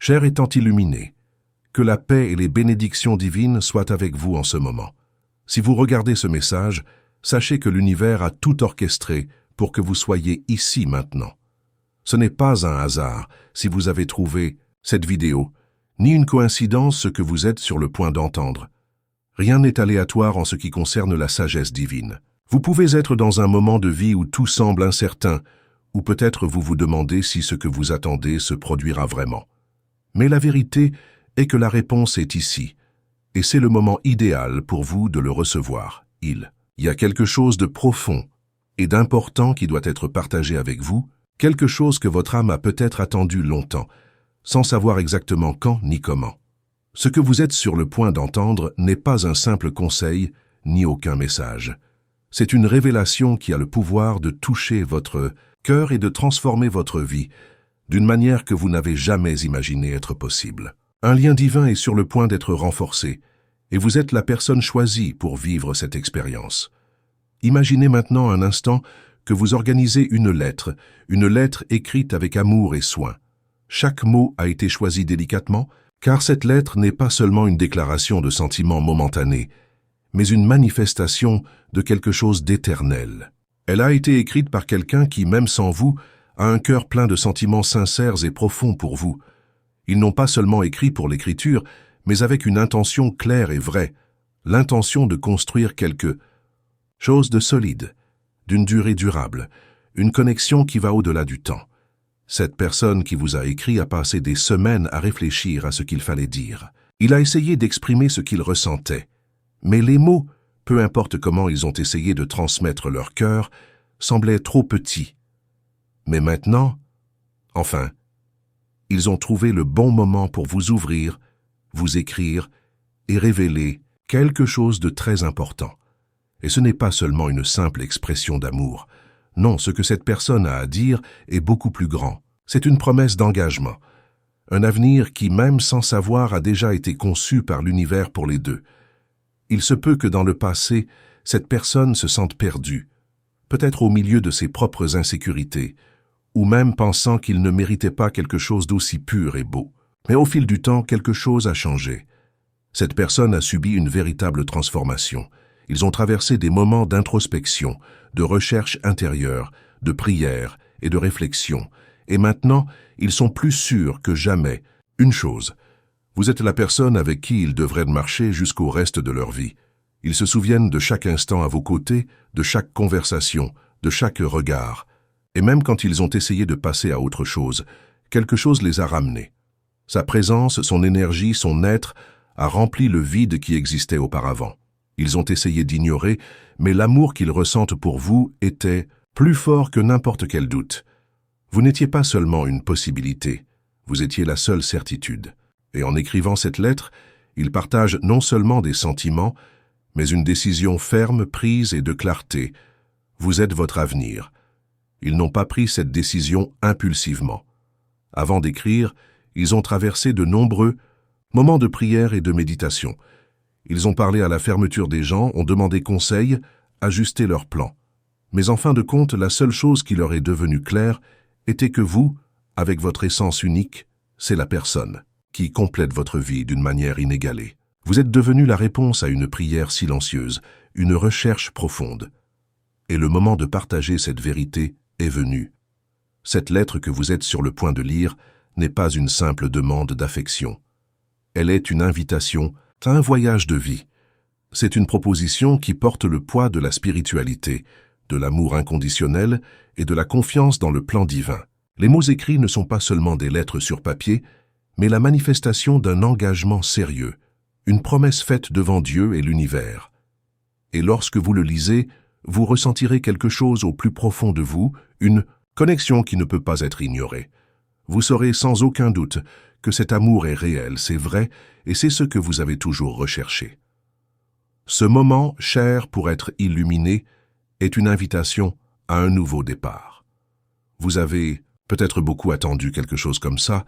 Cher étant illuminé, que la paix et les bénédictions divines soient avec vous en ce moment. Si vous regardez ce message, sachez que l'univers a tout orchestré pour que vous soyez ici maintenant. Ce n'est pas un hasard si vous avez trouvé cette vidéo, ni une coïncidence ce que vous êtes sur le point d'entendre. Rien n'est aléatoire en ce qui concerne la sagesse divine. Vous pouvez être dans un moment de vie où tout semble incertain, ou peut-être vous vous demandez si ce que vous attendez se produira vraiment. Mais la vérité est que la réponse est ici, et c'est le moment idéal pour vous de le recevoir. Il y a quelque chose de profond et d'important qui doit être partagé avec vous, quelque chose que votre âme a peut-être attendu longtemps, sans savoir exactement quand ni comment. Ce que vous êtes sur le point d'entendre n'est pas un simple conseil, ni aucun message. C'est une révélation qui a le pouvoir de toucher votre cœur et de transformer votre vie d'une manière que vous n'avez jamais imaginé être possible. Un lien divin est sur le point d'être renforcé, et vous êtes la personne choisie pour vivre cette expérience. Imaginez maintenant un instant que vous organisez une lettre écrite avec amour et soin. Chaque mot a été choisi délicatement, car cette lettre n'est pas seulement une déclaration de sentiments momentanés, mais une manifestation de quelque chose d'éternel. Elle a été écrite par quelqu'un qui, même sans vous, a un cœur plein de sentiments sincères et profonds pour vous. Ils n'ont pas seulement écrit pour l'écriture, mais avec une intention claire et vraie, l'intention de construire quelque chose de solide, d'une durée durable, une connexion qui va au-delà du temps. Cette personne qui vous a écrit a passé des semaines à réfléchir à ce qu'il fallait dire. Il a essayé d'exprimer ce qu'il ressentait, mais les mots, peu importe comment ils ont essayé de transmettre leur cœur, semblaient trop petits. Mais maintenant, enfin, ils ont trouvé le bon moment pour vous ouvrir, vous écrire et révéler quelque chose de très important. Et ce n'est pas seulement une simple expression d'amour. Non, ce que cette personne a à dire est beaucoup plus grand. C'est une promesse d'engagement. Un avenir qui, même sans savoir, a déjà été conçu par l'univers pour les deux. Il se peut que dans le passé, cette personne se sente perdue, peut-être au milieu de ses propres insécurités, ou même pensant qu'il ne méritait pas quelque chose d'aussi pur et beau. Mais au fil du temps, quelque chose a changé. Cette personne a subi une véritable transformation. Ils ont traversé des moments d'introspection, de recherche intérieure, de prière et de réflexion. Et maintenant, ils sont plus sûrs que jamais. Une chose, vous êtes la personne avec qui ils devraient marcher jusqu'au reste de leur vie. Ils se souviennent de chaque instant à vos côtés, de chaque conversation, de chaque regard. Et même quand ils ont essayé de passer à autre chose, quelque chose les a ramenés. Sa présence, son énergie, son être a rempli le vide qui existait auparavant. Ils ont essayé d'ignorer, mais l'amour qu'ils ressentent pour vous était plus fort que n'importe quel doute. Vous n'étiez pas seulement une possibilité, vous étiez la seule certitude. Et en écrivant cette lettre, ils partagent non seulement des sentiments, mais une décision ferme, prise et de clarté. Vous êtes votre avenir. Ils n'ont pas pris cette décision impulsivement. Avant d'écrire, ils ont traversé de nombreux moments de prière et de méditation. Ils ont parlé à la fermeture des gens, ont demandé conseil, ajusté leurs plans. Mais en fin de compte, la seule chose qui leur est devenue claire était que vous, avec votre essence unique, c'est la personne qui complète votre vie d'une manière inégalée. Vous êtes devenu la réponse à une prière silencieuse, une recherche profonde. Et le moment de partager cette vérité est venu. Cette lettre que vous êtes sur le point de lire n'est pas une simple demande d'affection. Elle est une invitation à un voyage de vie. C'est une proposition qui porte le poids de la spiritualité, de l'amour inconditionnel et de la confiance dans le plan divin. Les mots écrits ne sont pas seulement des lettres sur papier, mais la manifestation d'un engagement sérieux, une promesse faite devant Dieu et l'univers. Et lorsque vous le lisez, vous ressentirez quelque chose au plus profond de vous, une connexion qui ne peut pas être ignorée. Vous saurez sans aucun doute que cet amour est réel, c'est vrai, et c'est ce que vous avez toujours recherché. Ce moment, cher pour être illuminé, est une invitation à un nouveau départ. Vous avez peut-être beaucoup attendu quelque chose comme ça,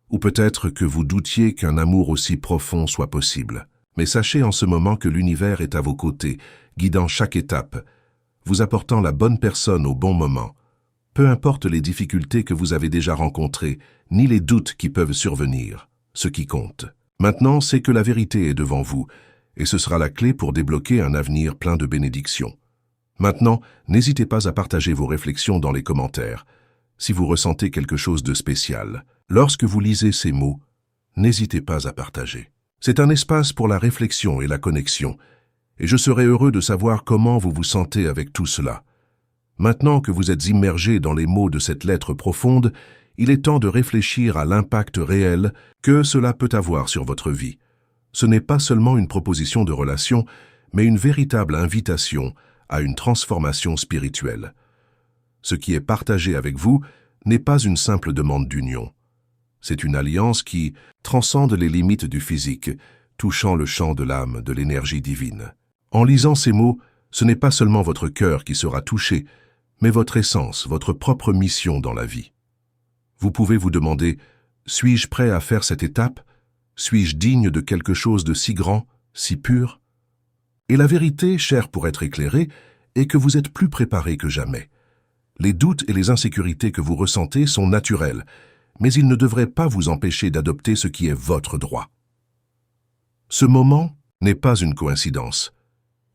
ou peut-être que vous doutiez qu'un amour aussi profond soit possible. Mais sachez en ce moment que l'univers est à vos côtés, guidant chaque étape, vous apportant la bonne personne au bon moment. peu importe les difficultés que vous avez déjà rencontrées, ni les doutes qui peuvent survenir. Ce qui compte, maintenant, c'est que la vérité est devant vous, et ce sera la clé pour débloquer un avenir plein de bénédictions. Maintenant, n'hésitez pas à partager vos réflexions dans les commentaires, si vous ressentez quelque chose de spécial. Lorsque vous lisez ces mots, n'hésitez pas à partager. C'est un espace pour la réflexion et la connexion, et je serai heureux de savoir comment vous vous sentez avec tout cela. Maintenant que vous êtes immergé dans les mots de cette lettre profonde, il est temps de réfléchir à l'impact réel que cela peut avoir sur votre vie. Ce n'est pas seulement une proposition de relation, mais une véritable invitation à une transformation spirituelle. Ce qui est partagé avec vous n'est pas une simple demande d'union. C'est une alliance qui transcende les limites du physique, touchant le champ de l'âme, de l'énergie divine. En lisant ces mots, ce n'est pas seulement votre cœur qui sera touché, mais votre essence, votre propre mission dans la vie. Vous pouvez vous demander, suis-je prêt à faire cette étape? Suis-je digne de quelque chose de si grand, si pur? Et la vérité, chère pour être éclairée, est que vous êtes plus préparé que jamais. Les doutes et les insécurités que vous ressentez sont naturels, mais ils ne devraient pas vous empêcher d'adopter ce qui est votre droit. Ce moment n'est pas une coïncidence.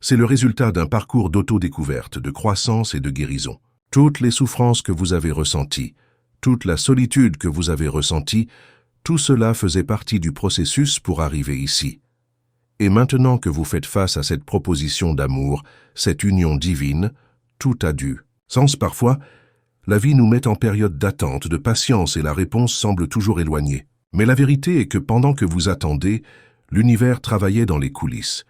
C'est le résultat d'un parcours d'autodécouverte, de croissance et de guérison. Toutes les souffrances que vous avez ressenties, toute la solitude que vous avez ressentie, tout cela faisait partie du processus pour arriver ici. Et maintenant que vous faites face à cette proposition d'amour, cette union divine, tout a du sens parfois. La vie nous met en période d'attente, de patience et la réponse semble toujours éloignée. Mais la vérité est que pendant que vous attendez, l'univers travaillait dans les coulisses,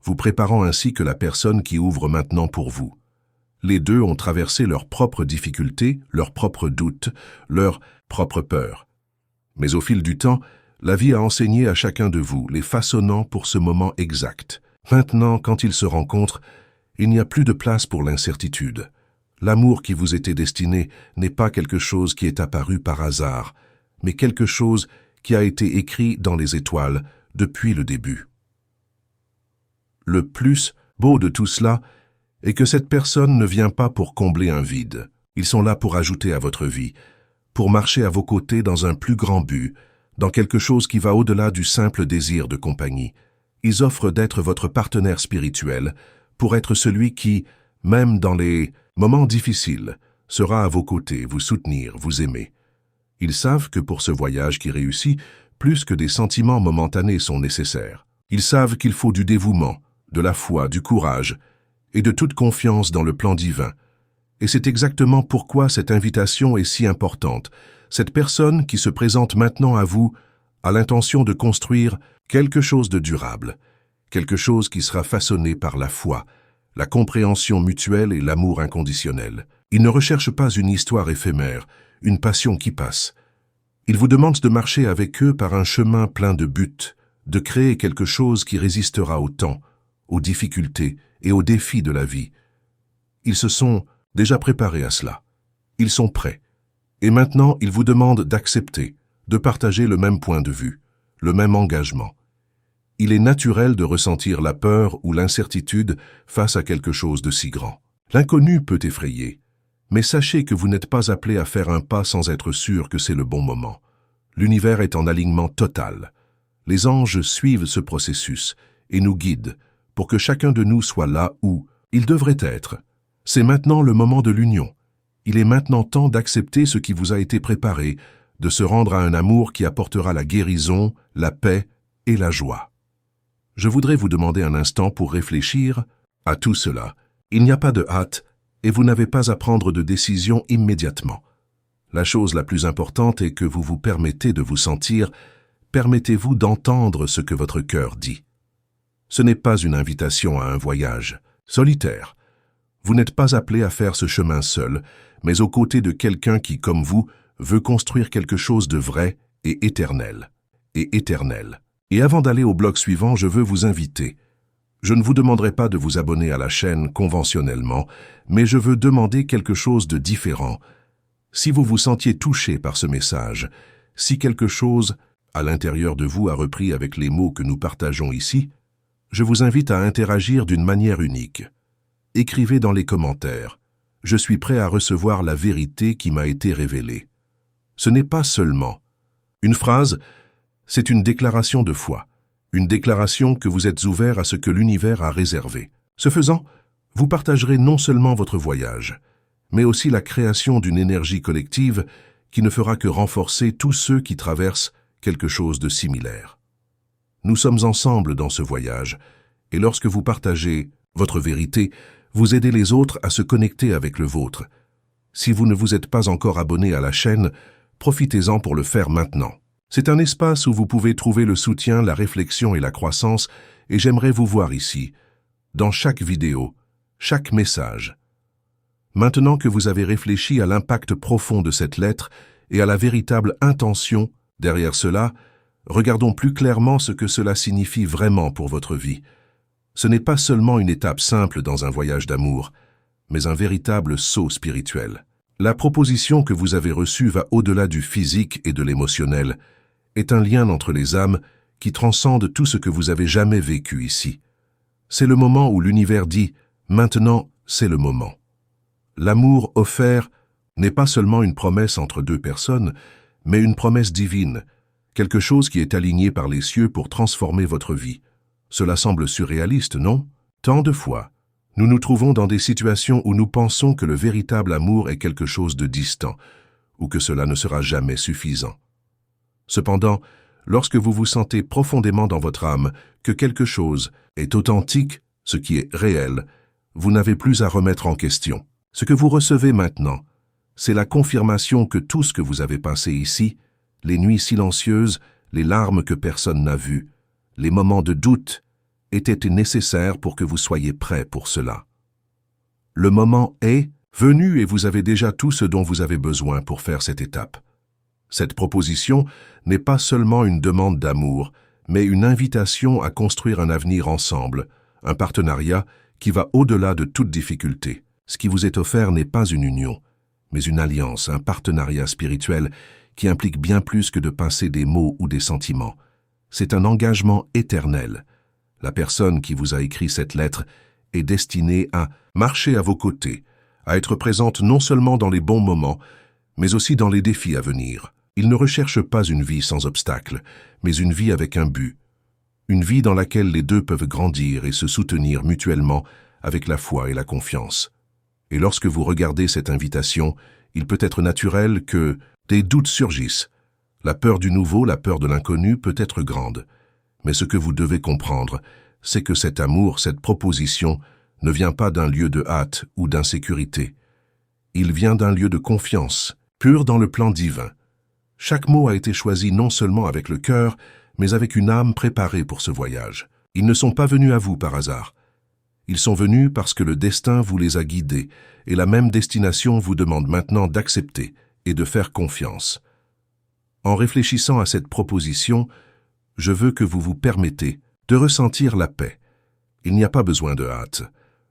vous préparant ainsi que la personne qui ouvre maintenant pour vous. Les deux ont traversé leurs propres difficultés, leurs propres doutes, leurs propres peurs. Mais au fil du temps, la vie a enseigné à chacun de vous, les façonnant pour ce moment exact. Maintenant, quand ils se rencontrent, il n'y a plus de place pour l'incertitude. L'amour qui vous était destiné n'est pas quelque chose qui est apparu par hasard, mais quelque chose qui a été écrit dans les étoiles depuis le début. Le plus beau de tout cela est que cette personne ne vient pas pour combler un vide. Ils sont là pour ajouter à votre vie, pour marcher à vos côtés dans un plus grand but, dans quelque chose qui va au-delà du simple désir de compagnie. Ils offrent d'être votre partenaire spirituel, pour être celui qui, même dans les moments difficiles, sera à vos côtés, vous soutenir, vous aimer. Ils savent que pour ce voyage qui réussit, plus que des sentiments momentanés sont nécessaires. Ils savent qu'il faut du dévouement, de la foi, du courage et de toute confiance dans le plan divin. Et c'est exactement pourquoi cette invitation est si importante. Cette personne qui se présente maintenant à vous a l'intention de construire quelque chose de durable, quelque chose qui sera façonné par la foi, la compréhension mutuelle et l'amour inconditionnel. Ils ne recherchent pas une histoire éphémère, une passion qui passe. Ils vous demandent de marcher avec eux par un chemin plein de buts, de créer quelque chose qui résistera au temps, aux difficultés et aux défis de la vie. Ils se sont déjà préparés à cela. Ils sont prêts. Et maintenant, ils vous demandent d'accepter, de partager le même point de vue, le même engagement. Il est naturel de ressentir la peur ou l'incertitude face à quelque chose de si grand. L'inconnu peut effrayer, mais sachez que vous n'êtes pas appelé à faire un pas sans être sûr que c'est le bon moment. L'univers est en alignement total. Les anges suivent ce processus et nous guident pour que chacun de nous soit là où il devrait être. C'est maintenant le moment de l'union. Il est maintenant temps d'accepter ce qui vous a été préparé, de se rendre à un amour qui apportera la guérison, la paix et la joie. Je voudrais vous demander un instant pour réfléchir à tout cela. Il n'y a pas de hâte et vous n'avez pas à prendre de décision immédiatement. La chose la plus importante est que vous vous permettez de vous sentir, permettez-vous d'entendre ce que votre cœur dit. Ce n'est pas une invitation à un voyage solitaire. Vous n'êtes pas appelé à faire ce chemin seul, mais aux côtés de quelqu'un qui, comme vous, veut construire quelque chose de vrai et éternel. Et avant d'aller au bloc suivant, je veux vous inviter. Je ne vous demanderai pas de vous abonner à la chaîne conventionnellement, mais je veux demander quelque chose de différent. Si vous vous sentiez touché par ce message, si quelque chose à l'intérieur de vous a repris avec les mots que nous partageons ici, je vous invite à interagir d'une manière unique. Écrivez dans les commentaires. je suis prêt à recevoir la vérité qui m'a été révélée. Ce n'est pas seulement une phrase, c'est une déclaration de foi, une déclaration que vous êtes ouvert à ce que l'univers a réservé. Ce faisant, vous partagerez non seulement votre voyage, mais aussi la création d'une énergie collective qui ne fera que renforcer tous ceux qui traversent quelque chose de similaire. Nous sommes ensemble dans ce voyage, et lorsque vous partagez votre vérité, vous aidez les autres à se connecter avec le vôtre. Si vous ne vous êtes pas encore abonné à la chaîne, profitez-en pour le faire maintenant. C'est un espace où vous pouvez trouver le soutien, la réflexion et la croissance, et j'aimerais vous voir ici, dans chaque vidéo, chaque message. Maintenant que vous avez réfléchi à l'impact profond de cette lettre et à la véritable intention derrière cela, regardons plus clairement ce que cela signifie vraiment pour votre vie. Ce n'est pas seulement une étape simple dans un voyage d'amour, mais un véritable saut spirituel. La proposition que vous avez reçue va au-delà du physique et de l'émotionnel, est un lien entre les âmes qui transcende tout ce que vous avez jamais vécu ici. C'est le moment où l'univers dit « Maintenant, c'est le moment ». L'amour offert n'est pas seulement une promesse entre deux personnes, mais une promesse divine, quelque chose qui est aligné par les cieux pour transformer votre vie. Cela semble surréaliste, non? Tant de fois, nous nous trouvons dans des situations où nous pensons que le véritable amour est quelque chose de distant, ou que cela ne sera jamais suffisant. Cependant, lorsque vous vous sentez profondément dans votre âme que quelque chose est authentique, ce qui est réel, vous n'avez plus à remettre en question. Ce que vous recevez maintenant, c'est la confirmation que tout ce que vous avez passé ici, les nuits silencieuses, les larmes que personne n'a vues, les moments de doute, étaient nécessaires pour que vous soyez prêts pour cela. Le moment est venu et vous avez déjà tout ce dont vous avez besoin pour faire cette étape. Cette proposition n'est pas seulement une demande d'amour, mais une invitation à construire un avenir ensemble, un partenariat qui va au-delà de toute difficulté. Ce qui vous est offert n'est pas une union, mais une alliance, un partenariat spirituel qui implique bien plus que de passer des mots ou des sentiments. C'est un engagement éternel. La personne qui vous a écrit cette lettre est destinée à marcher à vos côtés, à être présente non seulement dans les bons moments, mais aussi dans les défis à venir. Il ne recherche pas une vie sans obstacles, mais une vie avec un but. Une vie dans laquelle les deux peuvent grandir et se soutenir mutuellement avec la foi et la confiance. Et lorsque vous regardez cette invitation, il peut être naturel que des doutes surgissent. La peur du nouveau, la peur de l'inconnu peut être grande. Mais ce que vous devez comprendre, c'est que cet amour, cette proposition, ne vient pas d'un lieu de hâte ou d'insécurité. Il vient d'un lieu de confiance, pur dans le plan divin. Chaque mot a été choisi non seulement avec le cœur, mais avec une âme préparée pour ce voyage. Ils ne sont pas venus à vous par hasard. Ils sont venus parce que le destin vous les a guidés, et la même destination vous demande maintenant d'accepter et de faire confiance. En réfléchissant à cette proposition, je veux que vous vous permettez de ressentir la paix. Il n'y a pas besoin de hâte.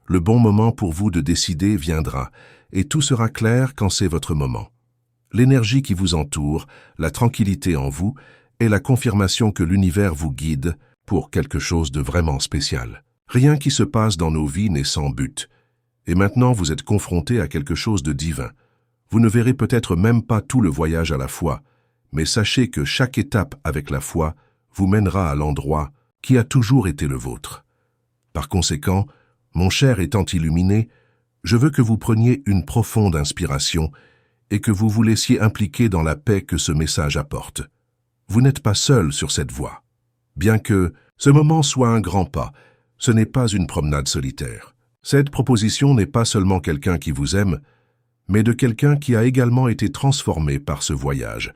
Le bon moment pour vous de décider viendra, et tout sera clair quand c'est votre moment. L'énergie qui vous entoure, la tranquillité en vous, est la confirmation que l'univers vous guide pour quelque chose de vraiment spécial. Rien qui se passe dans nos vies n'est sans but. Et maintenant vous êtes confronté à quelque chose de divin. Vous ne verrez peut-être même pas tout le voyage à la fois, mais sachez que chaque étape avec la foi vous mènera à l'endroit qui a toujours été le vôtre. Par conséquent, mon cher étant illuminé, je veux que vous preniez une profonde inspiration et que vous vous laissiez impliquer dans la paix que ce message apporte. Vous n'êtes pas seul sur cette voie. Bien que ce moment soit un grand pas, ce n'est pas une promenade solitaire. Cette proposition n'est pas seulement quelqu'un qui vous aime, mais de quelqu'un qui a également été transformé par ce voyage,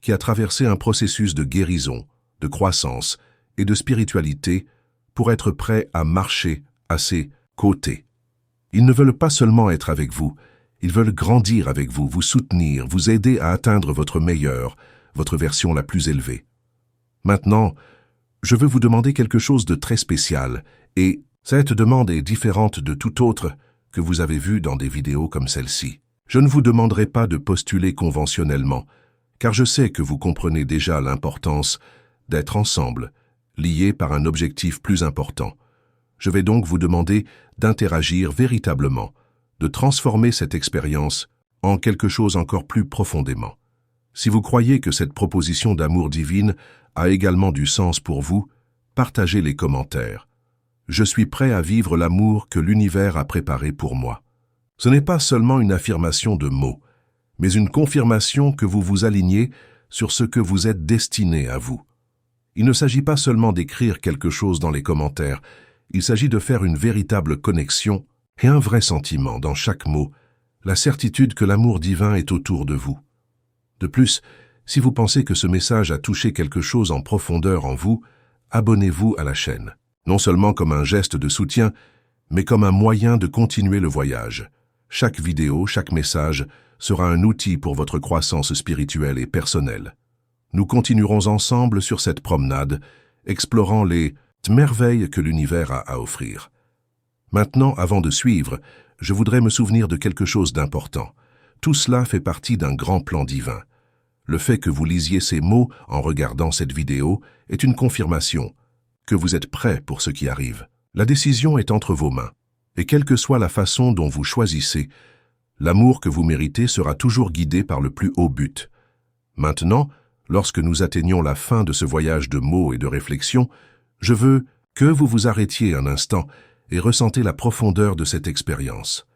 qui a traversé un processus de guérison, de croissance et de spiritualité pour être prêt à marcher à ses côtés. Ils ne veulent pas seulement être avec vous, ils veulent grandir avec vous, vous soutenir, vous aider à atteindre votre meilleur, votre version la plus élevée. Maintenant, je veux vous demander quelque chose de très spécial, et cette demande est différente de toute autre que vous avez vue dans des vidéos comme celle-ci. Je ne vous demanderai pas de postuler conventionnellement, car je sais que vous comprenez déjà l'importance d'être ensemble, liés par un objectif plus important. Je vais donc vous demander d'interagir véritablement, de transformer cette expérience en quelque chose encore plus profondément. Si vous croyez que cette proposition d'amour divine a également du sens pour vous, partagez les commentaires. Je suis prêt à vivre l'amour que l'univers a préparé pour moi. Ce n'est pas seulement une affirmation de mots, mais une confirmation que vous vous alignez sur ce que vous êtes destiné à vous. Il ne s'agit pas seulement d'écrire quelque chose dans les commentaires, il s'agit de faire une véritable connexion et un vrai sentiment dans chaque mot, la certitude que l'amour divin est autour de vous. De plus, si vous pensez que ce message a touché quelque chose en profondeur en vous, abonnez-vous à la chaîne, non seulement comme un geste de soutien, mais comme un moyen de continuer le voyage. Chaque vidéo, chaque message sera un outil pour votre croissance spirituelle et personnelle. Nous continuerons ensemble sur cette promenade, explorant les merveilles que l'univers a à offrir. Maintenant, avant de suivre, je voudrais me souvenir de quelque chose d'important. Tout cela fait partie d'un grand plan divin. Le fait que vous lisiez ces mots en regardant cette vidéo est une confirmation que vous êtes prêt pour ce qui arrive. La décision est entre vos mains, et quelle que soit la façon dont vous choisissez, l'amour que vous méritez sera toujours guidé par le plus haut but. Maintenant, lorsque nous atteignons la fin de ce voyage de mots et de réflexion, je veux que vous vous arrêtiez un instant et ressentez la profondeur de cette expérience.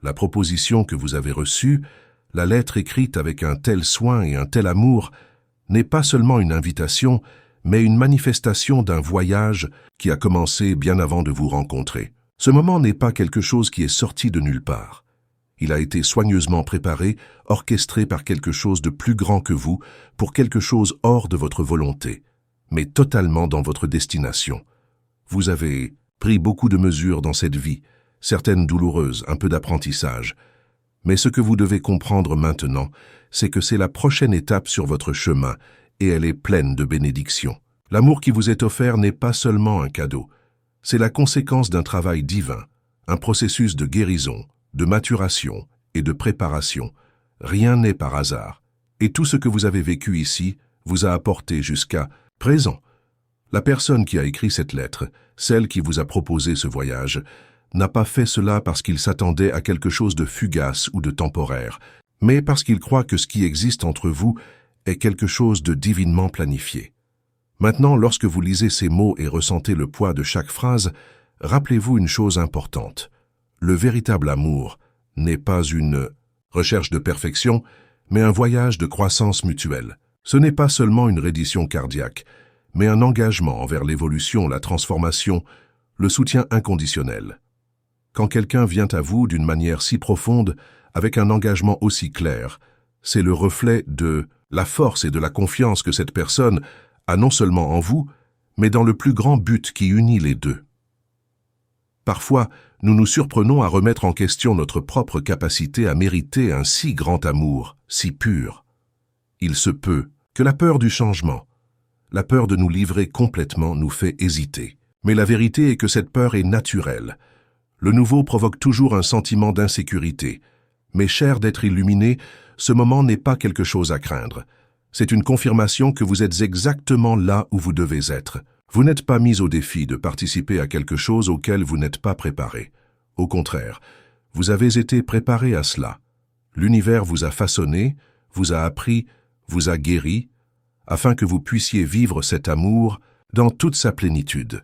La proposition que vous avez reçue, la lettre écrite avec un tel soin et un tel amour, n'est pas seulement une invitation, mais une manifestation d'un voyage qui a commencé bien avant de vous rencontrer. Ce moment n'est pas quelque chose qui est sorti de nulle part. Il a été soigneusement préparé, orchestré par quelque chose de plus grand que vous, pour quelque chose hors de votre volonté, mais totalement dans votre destination. Vous avez pris beaucoup de mesures dans cette vie, certaines douloureuses, un peu d'apprentissage. Mais ce que vous devez comprendre maintenant, c'est que c'est la prochaine étape sur votre chemin, et elle est pleine de bénédictions. L'amour qui vous est offert n'est pas seulement un cadeau, c'est la conséquence d'un travail divin, un processus de guérison, de maturation et de préparation. Rien n'est par hasard, et tout ce que vous avez vécu ici vous a apporté jusqu'à présent. La personne qui a écrit cette lettre, celle qui vous a proposé ce voyage, n'a pas fait cela parce qu'il s'attendait à quelque chose de fugace ou de temporaire, mais parce qu'il croit que ce qui existe entre vous est quelque chose de divinement planifié. Maintenant, lorsque vous lisez ces mots et ressentez le poids de chaque phrase, rappelez-vous une chose importante. Le véritable amour n'est pas une recherche de perfection, mais un voyage de croissance mutuelle. Ce n'est pas seulement une reddition cardiaque, mais un engagement envers l'évolution, la transformation, le soutien inconditionnel. Quand quelqu'un vient à vous d'une manière si profonde, avec un engagement aussi clair, c'est le reflet de la force et de la confiance que cette personne a non seulement en vous, mais dans le plus grand but qui unit les deux. Parfois, nous nous surprenons à remettre en question notre propre capacité à mériter un si grand amour, si pur. Il se peut que la peur du changement, la peur de nous livrer complètement nous fait hésiter. Mais la vérité est que cette peur est naturelle. Le nouveau provoque toujours un sentiment d'insécurité. Mais cher d'être illuminé, ce moment n'est pas quelque chose à craindre. C'est une confirmation que vous êtes exactement là où vous devez être. Vous n'êtes pas mis au défi de participer à quelque chose auquel vous n'êtes pas préparé. Au contraire, vous avez été préparé à cela. L'univers vous a façonné, vous a appris, vous a guéri, afin que vous puissiez vivre cet amour dans toute sa plénitude.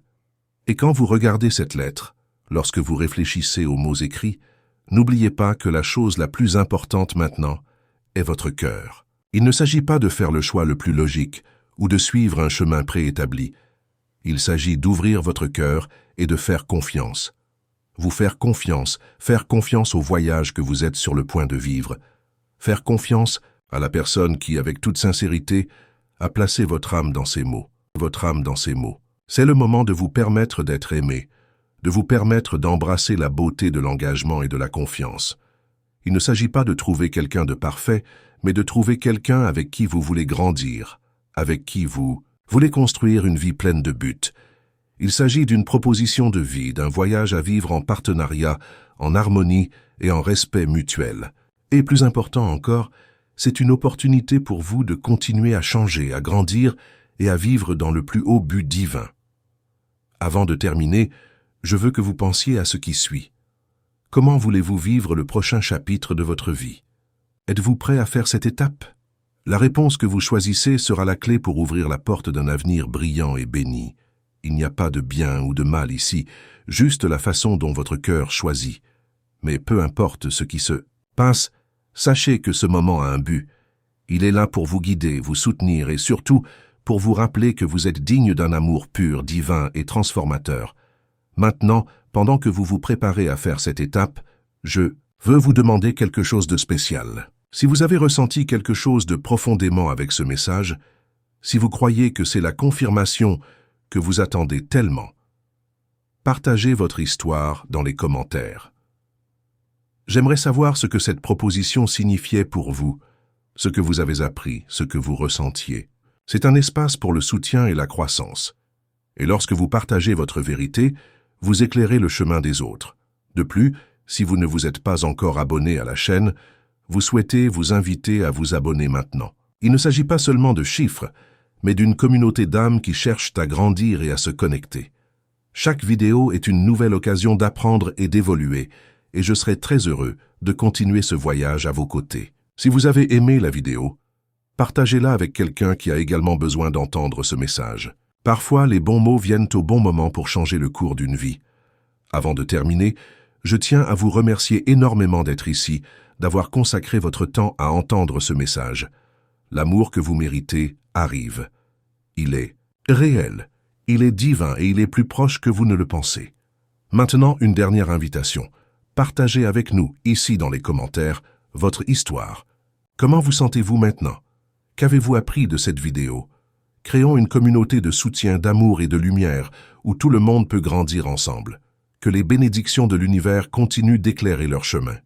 Et quand vous regardez cette lettre, lorsque vous réfléchissez aux mots écrits, n'oubliez pas que la chose la plus importante maintenant est votre cœur. Il ne s'agit pas de faire le choix le plus logique ou de suivre un chemin préétabli. Il s'agit d'ouvrir votre cœur et de faire confiance. Vous faire confiance au voyage que vous êtes sur le point de vivre. Faire confiance à la personne qui, avec toute sincérité, a placé votre âme dans ces mots. Votre âme dans ces mots. C'est le moment de vous permettre d'être aimé, de vous permettre d'embrasser la beauté de l'engagement et de la confiance. Il ne s'agit pas de trouver quelqu'un de parfait, mais de trouver quelqu'un avec qui vous voulez grandir, avec qui vous voulez construire une vie pleine de buts. Il s'agit d'une proposition de vie, d'un voyage à vivre en partenariat, en harmonie et en respect mutuel. Et plus important encore, c'est une opportunité pour vous de continuer à changer, à grandir et à vivre dans le plus haut but divin. Avant de terminer, je veux que vous pensiez à ce qui suit. Comment voulez-vous vivre le prochain chapitre de votre vie? Êtes-vous prêt à faire cette étape? La réponse que vous choisissez sera la clé pour ouvrir la porte d'un avenir brillant et béni. Il n'y a pas de bien ou de mal ici, juste la façon dont votre cœur choisit. Mais peu importe ce qui se passe, sachez que ce moment a un but. Il est là pour vous guider, vous soutenir et surtout pour vous rappeler que vous êtes digne d'un amour pur, divin et transformateur. Maintenant, pendant que vous vous préparez à faire cette étape, je veux vous demander quelque chose de spécial. Si vous avez ressenti quelque chose de profondément avec ce message, si vous croyez que c'est la confirmation que vous attendez tellement, partagez votre histoire dans les commentaires. J'aimerais savoir ce que cette proposition signifiait pour vous, ce que vous avez appris, ce que vous ressentiez. C'est un espace pour le soutien et la croissance. Et lorsque vous partagez votre vérité, vous éclairez le chemin des autres. De plus, si vous ne vous êtes pas encore abonné à la chaîne, vous souhaitez vous inviter à vous abonner maintenant. Il ne s'agit pas seulement de chiffres, mais d'une communauté d'âmes qui cherchent à grandir et à se connecter. Chaque vidéo est une nouvelle occasion d'apprendre et d'évoluer, et je serai très heureux de continuer ce voyage à vos côtés. Si vous avez aimé la vidéo, partagez-la avec quelqu'un qui a également besoin d'entendre ce message. Parfois, les bons mots viennent au bon moment pour changer le cours d'une vie. Avant de terminer, je tiens à vous remercier énormément d'être ici, d'avoir consacré votre temps à entendre ce message. L'amour que vous méritez arrive. Il est réel, il est divin et il est plus proche que vous ne le pensez. Maintenant, une dernière invitation. Partagez avec nous, ici dans les commentaires, votre histoire. Comment vous sentez-vous maintenant? Qu'avez-vous appris de cette vidéo? Créons une communauté de soutien, d'amour et de lumière où tout le monde peut grandir ensemble. Que les bénédictions de l'univers continuent d'éclairer leur chemin.